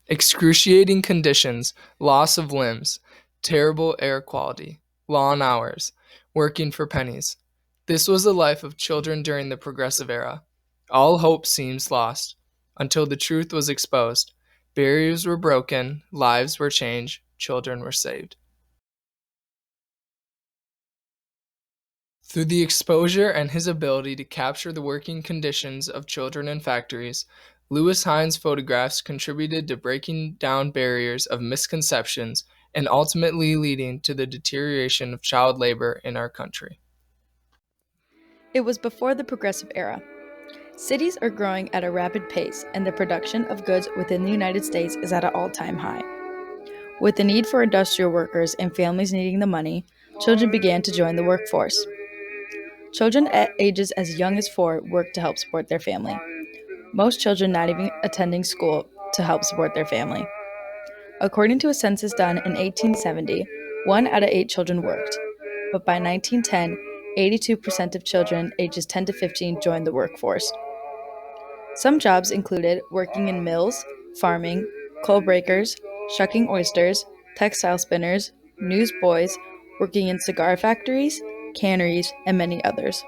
Excruciating conditions, loss of limbs, terrible air quality, long hours, working for pennies. This was the life of children during the Progressive Era. All hope seems lost until the truth was exposed. Barriers were broken, lives were changed, children were saved. Through the exposure and his ability to capture the working conditions of children in factories, Lewis Hine's photographs contributed to breaking down barriers of misconceptions and ultimately leading to the deterioration of child labor in our country. It was before the Progressive Era. Cities are growing at a rapid pace, and the production of goods within the United States is at an all-time high. With the need for industrial workers and families needing the money, children began to join the workforce. Children at ages as young as 4 work to help support their family. Most children not even attending school to help support their family. According to a census done in 1870, 1 out of 8 children worked. But by 1910, 82% of children ages 10 to 15 joined the workforce. Some jobs included working in mills, farming, coal breakers, shucking oysters, textile spinners, newsboys, working in cigar factories, canneries, and many others.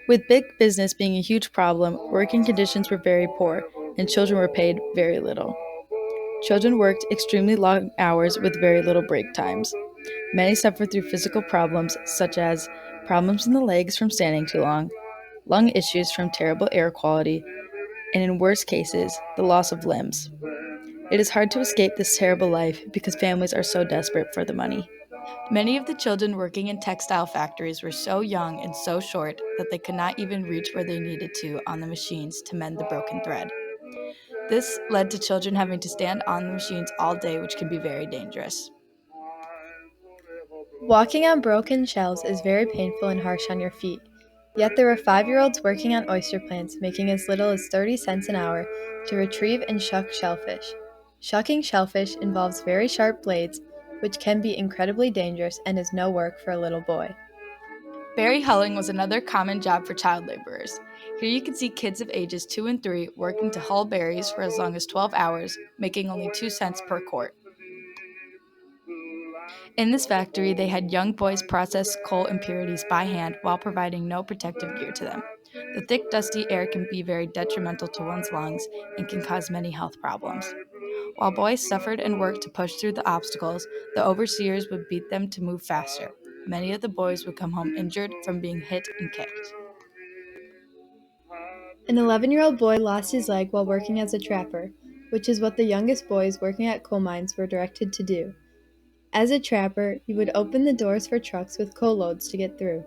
With big business being a huge problem, working conditions were very poor, and children were paid very little. Children worked extremely long hours with very little break times. Many suffered through physical problems such as problems in the legs from standing too long, lung issues from terrible air quality, and in worse cases, the loss of limbs. It is hard to escape this terrible life because families are so desperate for the money. Many of the children working in textile factories were so young and so short that they could not even reach where they needed to on the machines to mend the broken thread. This led to children having to stand on the machines all day, which can be very dangerous. Walking on broken shells is very painful and harsh on your feet. Yet there were 5-year-olds working on oyster plants making as little as 30 cents an hour to retrieve and shuck shellfish. Shucking shellfish involves very sharp blades, which can be incredibly dangerous and is no work for a little boy. Berry hulling was another common job for child laborers. Here you can see kids of ages 2 and 3 working to hull berries for as long as 12 hours, making only 2 cents per quart. In this factory, they had young boys process coal impurities by hand while providing no protective gear to them. The thick, dusty air can be very detrimental to one's lungs and can cause many health problems. While boys suffered and worked to push through the obstacles, the overseers would beat them to move faster. Many of the boys would come home injured from being hit and kicked. An 11-year-old boy lost his leg while working as a trapper, which is what the youngest boys working at coal mines were directed to do. As a trapper, he would open the doors for trucks with coal loads to get through.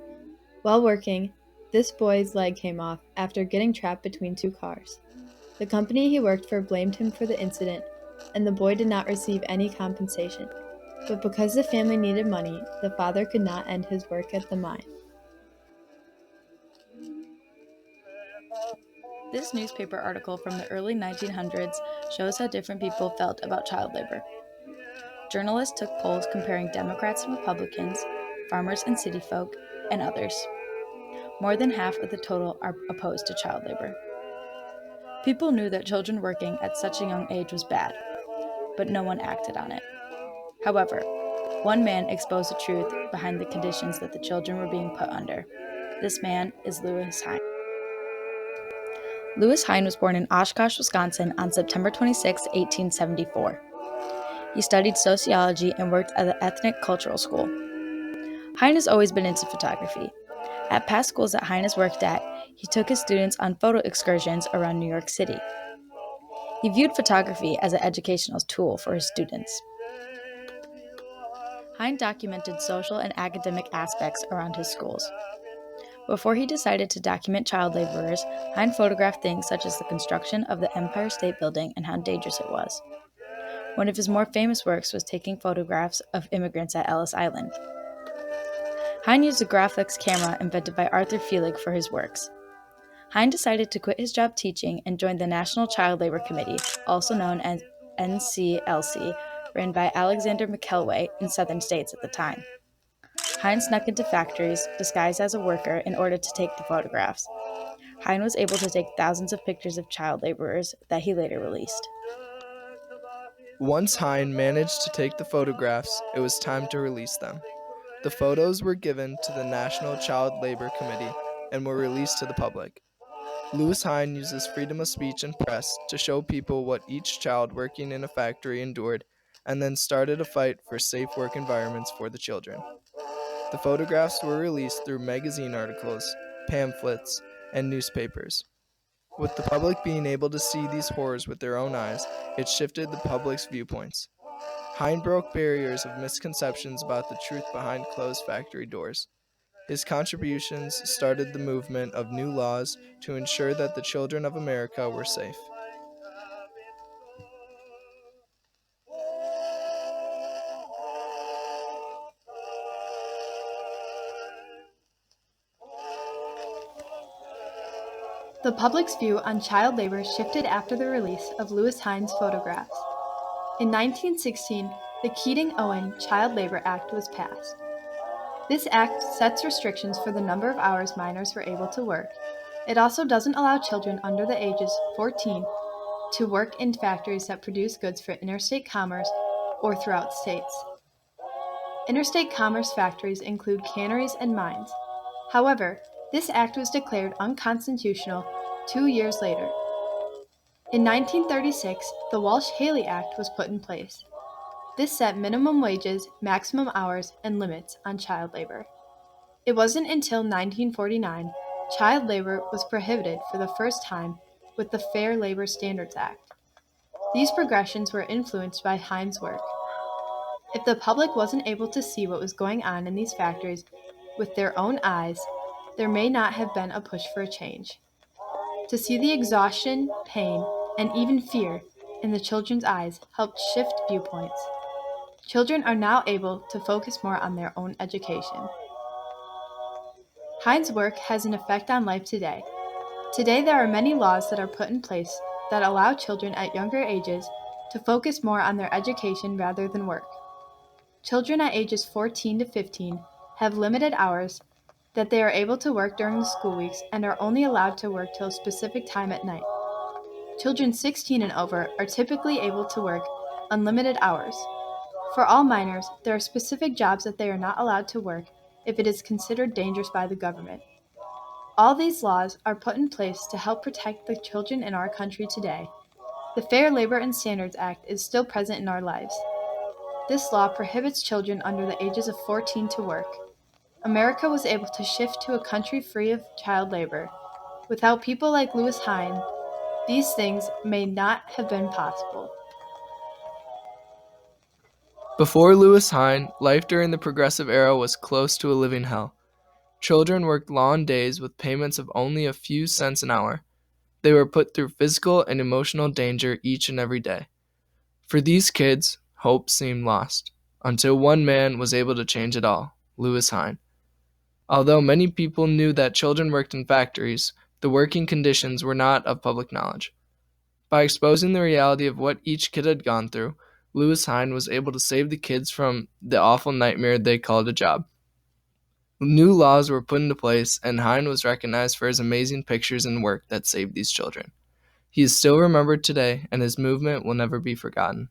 While working, this boy's leg came off after getting trapped between 2 cars. The company he worked for blamed him for the incident, and the boy did not receive any compensation. But because the family needed money, the father could not end his work at the mine. This newspaper article from the early 1900s shows how different people felt about child labor. Journalists took polls comparing Democrats and Republicans, farmers and city folk, and others. More than half of the total are opposed to child labor. People knew that children working at such a young age was bad, but no one acted on it. However, one man exposed the truth behind the conditions that the children were being put under. This man is Lewis Hine. Lewis Hine was born in Oshkosh, Wisconsin on September 26, 1874. He studied sociology and worked at the Ethnic Cultural School. Hine has always been into photography. At past schools that Hine has worked at, he took his students on photo excursions around New York City. He viewed photography as an educational tool for his students. Hine documented social and academic aspects around his schools. Before he decided to document child laborers, Hine photographed things such as the construction of the Empire State Building and how dangerous it was. One of his more famous works was taking photographs of immigrants at Ellis Island. Hine used a graphics camera invented by Arthur Feelig for his works. Hine decided to quit his job teaching and joined the National Child Labor Committee, also known as NCLC, ran by Alexander McKelway in southern states at the time. Hine snuck into factories, disguised as a worker, in order to take the photographs. Hine was able to take thousands of pictures of child laborers that he later released. Once Hine managed to take the photographs, it was time to release them. The photos were given to the National Child Labor Committee and were released to the public. Louis Hine uses freedom of speech and press to show people what each child working in a factory endured, and then started a fight for safe work environments for the children. The photographs were released through magazine articles, pamphlets, and newspapers. With the public being able to see these horrors with their own eyes, it shifted the public's viewpoints. Hine broke barriers of misconceptions about the truth behind closed factory doors. His contributions started the movement of new laws to ensure that the children of America were safe. The public's view on child labor shifted after the release of Louis Hine's photographs. In 1916, the Keating-Owen Child Labor Act was passed. This act sets restrictions for the number of hours minors were able to work. It also doesn't allow children under the ages 14 to work in factories that produce goods for interstate commerce or throughout states. Interstate commerce factories include canneries and mines. However, this act was declared unconstitutional 2 years later. In 1936, the Walsh-Haley Act was put in place. This set minimum wages, maximum hours, and limits on child labor. It wasn't until 1949 child labor was prohibited for the first time with the Fair Labor Standards Act. These progressions were influenced by Hine's work. If the public wasn't able to see what was going on in these factories with their own eyes, there may not have been a push for a change. To see the exhaustion, pain, and even fear in the children's eyes helped shift viewpoints. Children are now able to focus more on their own education. Hine's work has an effect on life today. Today there are many laws that are put in place that allow children at younger ages to focus more on their education rather than work. Children at ages 14 to 15 have limited hours that they are able to work during the school weeks and are only allowed to work till a specific time at night. Children 16 and over are typically able to work unlimited hours. For all minors, there are specific jobs that they are not allowed to work if it is considered dangerous by the government. All these laws are put in place to help protect the children in our country today. The Fair Labor and Standards Act is still present in our lives. This law prohibits children under the ages of 14 to work. America was able to shift to a country free of child labor. Without people like Louis Hine, these things may not have been possible. Before Louis Hine, life during the Progressive Era was close to a living hell. Children worked long days with payments of only a few cents an hour. They were put through physical and emotional danger each and every day. For these kids, hope seemed lost, until one man was able to change it all, Louis Hine. Although many people knew that children worked in factories, the working conditions were not of public knowledge. By exposing the reality of what each kid had gone through, Louis Hine was able to save the kids from the awful nightmare they called a job. New laws were put into place, and Hine was recognized for his amazing pictures and work that saved these children. He is still remembered today, and his movement will never be forgotten.